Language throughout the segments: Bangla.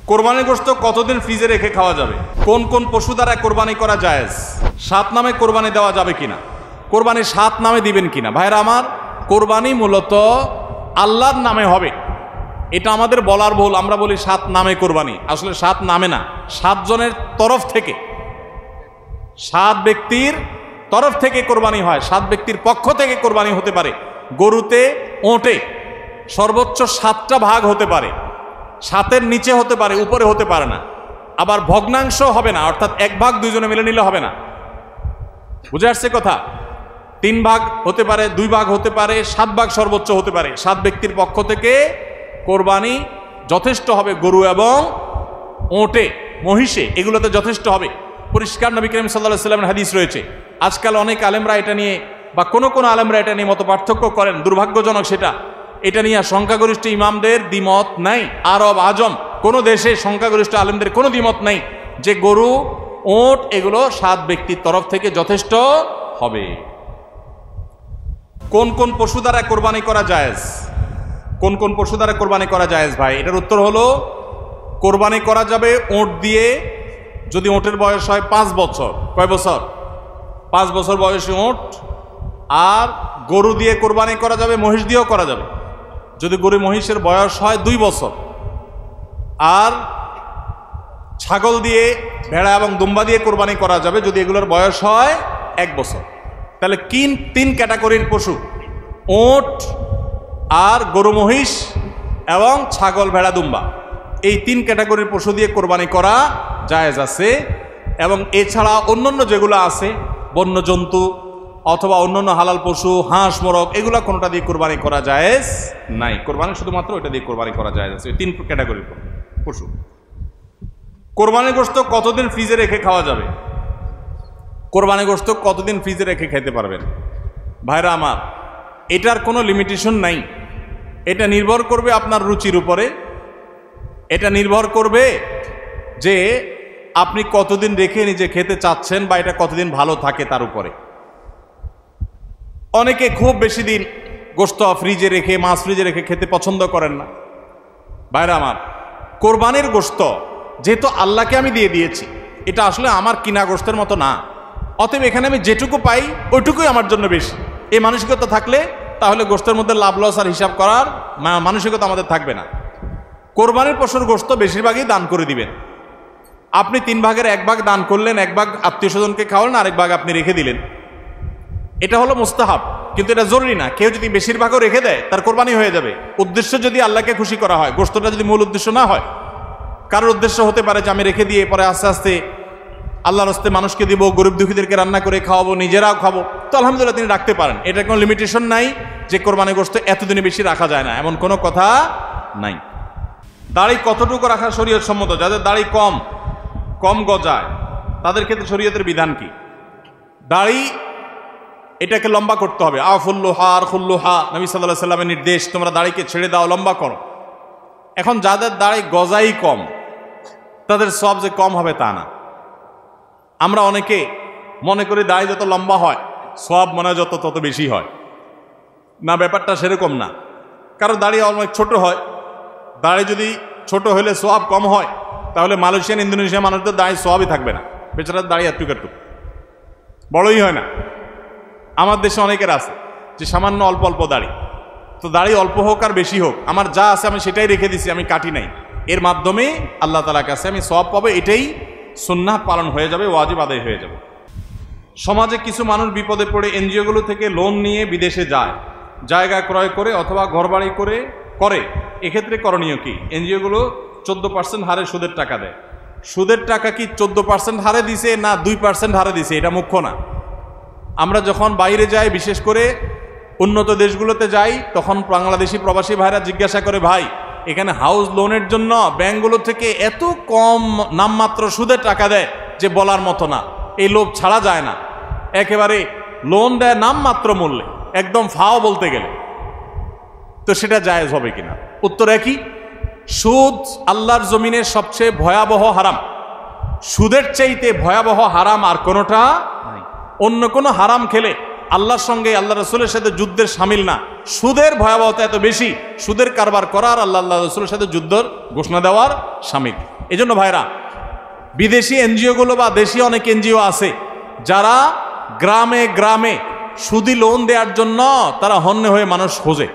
কোরবানির গোশত কতদিন ফ্রিজে রেখে খাওয়া যাবে? কোন কোন পশু দ্বারা কোরবানি করা জায়েজ? 7 নামে কোরবানি দেওয়া যাবে কিনা? কোরবানি 7 নামে দিবেন কিনা? ভাইরা আমার, কোরবানি মূলত আল্লাহর নামে হবে, এটা আমাদের বলার ভুল। আমরা বলি 7 নামে কোরবানি, আসলে 7 নামে না, 7 জনের তরফ থেকে, 7 ব্যক্তির তরফ থেকে কোরবানি হয়, 7 ব্যক্তির পক্ষ থেকে কোরবানি হতে পারে। গরুতে, ওঁটে সর্বোচ্চ 7টা ভাগ হতে পারে, 7-এর নিচে হতে পারে, উপরে হতে পারে না। আবার ভগ্নাংশ হবে না, অর্থাৎ 1 ভাগ 2 জনে মিলে নিলে হবে না। বুঝে আসছে কথা? 3 ভাগ হতে পারে, 2 ভাগ হতে পারে, 7 ভাগ সর্বোচ্চ হতে পারে। 7 ব্যক্তির পক্ষ থেকে কোরবানি যথেষ্ট হবে। গরু এবং ওঁটে, মহিষে, এগুলোতে যথেষ্ট হবে। পরিষ্কার নবী করিম সাল্লাল্লাহু আলাইহি ওয়াসাল্লামের হাদিস রয়েছে। আজকাল অনেক আলেমরা এটা নিয়ে, বা কোন আলেমরা এটা নিয়ে মত পার্থক্য করেন, দুর্ভাগ্যজনক সেটা। এটা নিয়ে সংখ্যাগরিষ্ঠ ইমামদের দ্বিমত নাই। আরব আজম কোন দেশে সংখ্যাগরিষ্ঠ আলেমদের কোনো দ্বিমত নাই যে গরু, ওঁট এগুলো 7 ব্যক্তির তরফ থেকে যথেষ্ট হবে। কোন কোন পশু দ্বারা কোরবানি করা জায়েজ? কোন কোন পশু দ্বারা কোরবানি করা জায়েজ ভাই? এটার উত্তর হলো, কোরবানি করা যাবে ওঁট দিয়ে, যদি ওঁটের বয়স হয় 5 বছর। কয় বছর? 5 বছর বয়সী ওঁট। আর গরু দিয়ে কোরবানি করা যাবে, মহিষ দিয়েও করা যাবে, যদি গরু মহিষের বয়স হয় 2 বছর। আর ছাগল দিয়ে, ভেড়া এবং দুম্বা দিয়ে কোরবানি করা যাবে যদি এগুলোর বয়স হয় 1 বছর। তাহলে 3 ক্যাটাগরির পশু, ওঁট আর গরু মহিষ এবং ছাগল ভেড়া দুম্বা, এই 3 ক্যাটাগরির পশু দিয়ে কোরবানি করা জায়েজ আছে। এবং এছাড়া অন্যান্য যেগুলো আছে, বন্য জন্তু অথবা অন্যান্য হালাল পশু, হাঁস মোরগ, এগুলা কোনোটা দিয়ে কোরবানি করা জায়েজ নাই। কোরবানি শুধুমাত্র ওইটা দিয়ে কোরবানি করা জায়েজ আছে, 3 ক্যাটাগরির পশু। কোরবানির গোশত কতদিন ফ্রিজে রেখে খাওয়া যাবে? কোরবানির গোশত কতদিন ফ্রিজে রেখে খেতে পারবেন? ভাইরা আমার, এটার কোনো লিমিটেশন নাই। এটা নির্ভর করবে আপনার রুচির উপরে। এটা নির্ভর করবে যে আপনি কতদিন রেখে নিজে খেতে চাচ্ছেন, বা এটা কতদিন ভালো থাকে তার উপরে। অনেকে খুব বেশি দিন গোশত ফ্রিজে রেখে, মাছ ফ্রিজে রেখে খেতে পছন্দ করেন না। ভাইরা আমার, কোরবানির গোশত যেহেতু আল্লাহকে আমি দিয়ে দিয়েছি, এটা আসলে আমার কিনা গোশতের মতো না। অতএব এখানে আমি যেটুকু পাই ওইটুকুই আমার জন্য বেশি, এই মানসিকতা থাকলে তাহলে গোশতের মধ্যে লাভ লস আর হিসাব করার মানসিকতা আমাদের থাকবে না। কোরবানির পশুর গোশত বেশিরভাগই দান করে দিবেন। আপনি 3 ভাগের 1 ভাগ দান করলেন, 1 ভাগ আত্মীয় স্বজনকে খাওয়ালেন, আরেক ভাগ আপনি রেখে দিলেন। এটা হলো মুস্তাহাব, কিন্তু এটা জরুরি না। কেউ যদি বেশিরভাগও রেখে দেয় তার কোরবানি হয়ে যাবে। উদ্দেশ্য যদি আল্লাহকে খুশি করা হয়, গোশতটা যদি মূল উদ্দেশ্য না হয়। কারোর উদ্দেশ্য হতে পারে যে আমি রেখে দিয়ে পরে আস্তে আস্তে আল্লাহর রাস্তে মানুষকে দিব, গরিব দুঃখীদেরকে রান্না করে খাওয়াবো, নিজেরাও খাবো, তো আলহামদুলিল্লাহ তিনি রাখতে পারেন। এটার কোনো লিমিটেশন নাই যে কোরবানি গোশত এতদিনে বেশি রাখা যায় না, এমন কোনো কথা নাই। দাড়ি কতটুকু রাখা শরীয়ত সম্মত? যাদের দাড়ি কম গজায় তাদের ক্ষেত্রে শরীয়তের বিধান কি? দাড়ি এটাকে লম্বা করতে হবে। আফুল্লুহা আর খুল্লুহা, নবী সাল্লাল্লাহু আলাইহি ওয়াসাল্লামের নির্দেশ, তোমরা দাড়িকে ছেড়ে দাও, লম্বা করো। এখন যাদের দাড়ি গজাই কম, তাদের সওয়াব যে কম হবে তা না। আমরা অনেকে মনে করি দাড়ি যত লম্বা হয় সওয়াব মনে হয় তত বেশি হয়। না, ব্যাপারটা সেরকম না। কারো দাড়ি অনেক ছোট হয়, দাড়ি যদি ছোট হলে সওয়াব কম হয়, তাহলে মালয়েশিয়ান, ইন্দোনেশিয়া মানুষদের দাড়ি সওয়াবই থাকবে না। বেচারার দাড়ি একটু বড়ই হয় না। আমার দেশে অনেকের আছে যে সামান্য অল্প অল্প দাড়ি, তো দাড়ি অল্প হোক আর বেশি হোক, আমার যা আছে আমি সেটাই রেখে দিছি, আমি কাটি নাই। এর মাধ্যমে আল্লাহ তাআলার কাছে আমি সওয়াব পাবো, এটাই সুন্নাহ পালন হয়ে যাবে, ওয়াজিব আদায় হয়ে যাবে। সমাজে কিছু মানুষ বিপদে পড়ে এনজিওগুলো থেকে লোন নিয়ে বিদেশে যায়, জায়গা ক্রয় করে অথবা ঘরবাড়ি করে, এক্ষেত্রে করণীয় কি? এনজিওগুলো 14% হারে সুদের টাকা দেয়। সুদের টাকা কি 14% হারে দিছে না 2% হারে দিছে, এটা মুখ্য না। আমরা যখন বাইরে যাই, বিশেষ করে উন্নত দেশগুলোতে যাই, তখন বাংলাদেশি প্রবাসী ভাইরা জিজ্ঞাসা করে, ভাই এখানে হাউস লোনের জন্য ব্যাংকগুলো থেকে এত কম নামমাত্র সুদের টাকা দেয় যে বলার মতো না, এই লোভ ছাড়া যায় না। একেবারে লোন দেয় নামমাত্র মূল্যে, একদম ফাও বলতে গেলে। তো সেটা জায়েজ হবে কিনা? উত্তর একই। সুদ আল্লাহর জমিনের সবচেয়ে ভয়াবহ হারাম। সুদের চাইতে ভয়াবহ হারাম আর কোনোটা নাই। অন্য কোনো হারাম খেলে আল্লাহর সঙ্গে আল্লাহ রসুলের সাথে যুদ্ধের সামিল না। সুদের ভয়াবহতা এত বেশি, সুদের কারবার করার আল্লাহ রসুলের সাথে যুদ্ধের ঘোষণা দেওয়ার সামিল। এই জন্য ভাইরা, বিদেশি এনজিওগুলো বা দেশি অনেক এনজিও আছে যারা গ্রামে গ্রামে সুদি লোন দেওয়ার জন্য তারা হন্যে হয়ে মানুষ খোঁজে,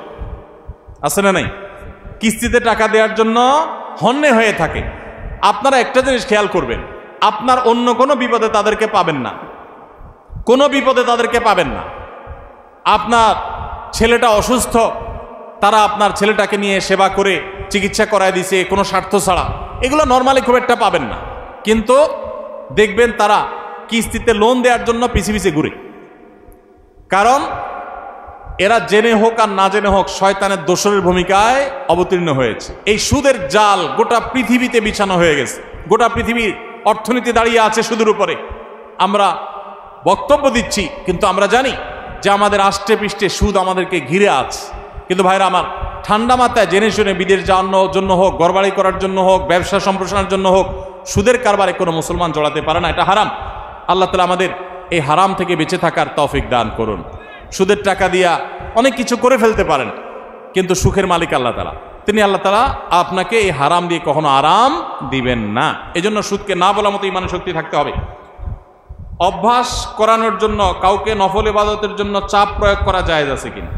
আছে না নাই? কিস্তিতে টাকা দেওয়ার জন্য হন্যে হয়ে থাকে। আপনারা একটা জিনিস খেয়াল করবেন, আপনার অন্য কোনো বিপদে তাদেরকে পাবেন না, কোনো বিপদে তাদেরকে পাবেন না। আপনার ছেলেটা অসুস্থ, তারা আপনার ছেলেটাকে নিয়ে সেবা করে চিকিৎসা করায় দিছে কোনো স্বার্থ ছাড়া, এগুলো নর্মালি খুব একটা পাবেন না। কিন্তু দেখবেন তারা কিস্তিতে লোন দেওয়ার জন্য পিছে পিছে ঘুরে। কারণ এরা জেনে হোক আর না জেনে হোক শয়তানের দোসরের ভূমিকায় অবতীর্ণ হয়েছে। এই সুদের জাল গোটা পৃথিবীতে বিছানো হয়ে গেছে, গোটা পৃথিবীর অর্থনীতি দাঁড়িয়ে আছে সুদের উপরে। আমরা বক্তব্য দিচ্ছি কিন্তু আমরা জানি যে আমাদের আষ্টে পৃষ্ঠে সুদ আমাদেরকে ঘিরে আছে। কিন্তু ভাইরা আমার, ঠান্ডা মাথায় জেনে শুনে বিদেশ যাওয়ার জন্য হোক, ঘরবাড়ি করার জন্য হোক, ব্যবসা সম্প্রসারণের জন্য হোক, সুদের কারবারে কোনো মুসলমান জড়াতে পারে না, এটা হারাম। আল্লাহ তাআলা আমাদের এই হারাম থেকে বেঁচে থাকার তৌফিক দান করুন। সুদের টাকা দিয়া অনেক কিছু করে ফেলতে পারেন, কিন্তু সুখের মালিক আল্লাহ তাআলা, তিনি আল্লাহ তাআলা আপনাকে এই হারাম দিয়ে কখনো আরাম দিবেন না। এজন্য সুদকে না বলার মতো ইমানের শক্তি থাকতে হবে। অভ্যাস করানোর জন্য কাউকে নফল ইবাদতের জন্য চাপ প্রয়োগ করা জায়েজ আছে কিনা?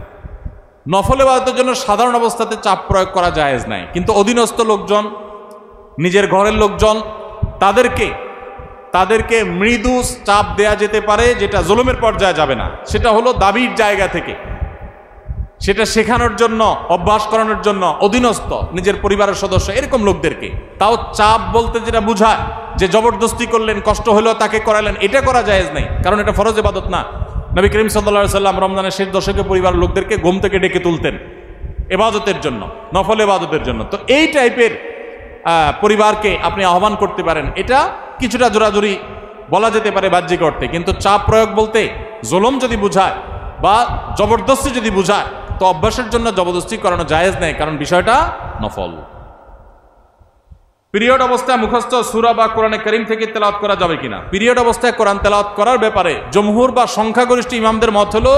নফল ইবাদতের জন্য সাধারণ অবস্থাতে চাপ প্রয়োগ করা জায়েজ নাই, কিন্তু অধীনস্থ লোকজন, নিজের ঘরের লোকজন, তাদেরকে মৃদু চাপ দেয়া যেতে পারে, যেটা জুলুমের পর্যায়ে যাবে না। সেটা হলো দাবির জায়গা থেকে, সেটা শেখানোর জন্য, অভ্যাস করানোর জন্য অধীনস্থ নিজের পরিবারের সদস্য এরকম লোকদেরকে। তাও চাপ বলতে যেটা বুঝায় যে জবরদস্তি করলেন, কষ্ট হলেও তাকে করালেন, এটা করা জায়েজ নাই, কারণ এটা ফরজ ইবাদত না। নবী করিম সাল্লাল্লাহু আলাইহি সাল্লাম রমজানের শেষ দশকে পরিবারের লোকদেরকে ঘুম থেকে ডেকে তুলতেন ইবাদতের জন্য, নফল ইবাদতের জন্য। তো এই টাইপের পরিবারকে আপনি আহ্বান করতে পারেন, এটা কিছুটা জোরাজুরি বলা যেতে পারে বাহ্যিক অর্থে। কিন্তু চাপ প্রয়োগ বলতে জুলুম যদি বুঝায় বা জবরদস্তি যদি বুঝায়, তো অভ্যাসের জন্য জবরদস্তি করানো জায়েজ নেই, কারণ বিষয়টা নফল। পিরিয়ড অবস্থায় মুখস্থ সূরা বা কোরআনে কারীম থেকে তেলাওয়াত করা যাবে কিনা? পিরিয়ড অবস্থায় কোরআন তেলাওয়াত করার ব্যাপারে জমহুর বা সংখ্যাগরিষ্ঠ ইমামদের মত হলো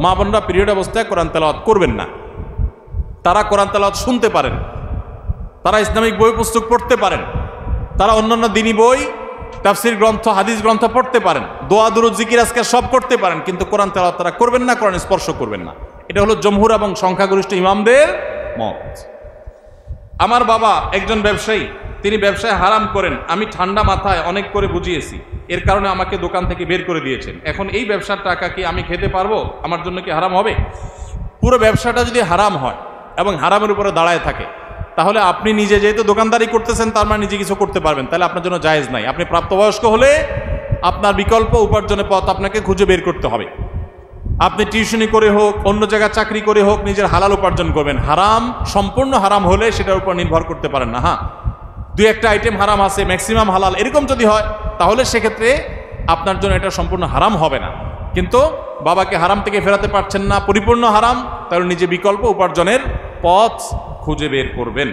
মা বোনরা পিরিয়ড অবস্থায় কোরআন তেলাওয়াত করবেন না। তারা কোরআন তেলাওয়াত শুনতে পারেন, তারা ইসলামিক বই পুস্তক পড়তে পারেন, তারা অন্যান্য দ্বীনি বই, তাফসীর গ্রন্থ, হাদিস গ্রন্থ পড়তে পারেন, দোয়া দুরূদ জিকির আজকার সব করতে পারেন, কিন্তু কোরআন তেলাওয়াত তারা করবেন না, কোরআন স্পর্শ করবেন না। এটা হলো জমহুর এবং সংখ্যাগরিষ্ঠ ইমামদের মত। আমার বাবা একজন ব্যবসায়ী, তিনি ব্যবসায় হারাম করেন, আমি ঠান্ডা মাথায় অনেক করে বুঝিয়েছি, এর কারণে আমাকে দোকান থেকে বের করে দিয়েছেন। এখন এই ব্যবসার টাকা কি আমি খেতে পারবো? আমার জন্য কি হারাম হবে? পুরো ব্যবসাটা যদি হারাম হয় এবং হারামের উপরে দাঁড়ায় থাকে, তাহলে আপনি নিজে যেহেতু দোকানদারি করতেছেন, তার মানে নিজে কিছু করতে পারবেন, তাহলে আপনার জন্য জায়েজ নাই। আপনি প্রাপ্তবয়স্ক হলে আপনার বিকল্প উপার্জনের পথ আপনাকে খুঁজে বের করতে হবে। আপনি টিউশনি করে হোক, অন্য জায়গায় চাকরি করে হোক, নিজের হালাল উপার্জন করবেন। হারাম সম্পূর্ণ হারাম হলে সেটার উপর নির্ভর করতে পারেন না। হ্যাঁ, দুই একটা আইটেম হারাম আছে, ম্যাক্সিমাম হালাল, এরকম যদি হয় তাহলে সেক্ষেত্রে আপনার জন্য এটা সম্পূর্ণ হারাম হবে না। কিন্তু বাবাকে হারাম থেকে ফেরাতে পারছেন না, পরিপূর্ণ হারাম, তাহলে নিজে বিকল্প উপার্জনের পথ খুঁজে বের করবেন।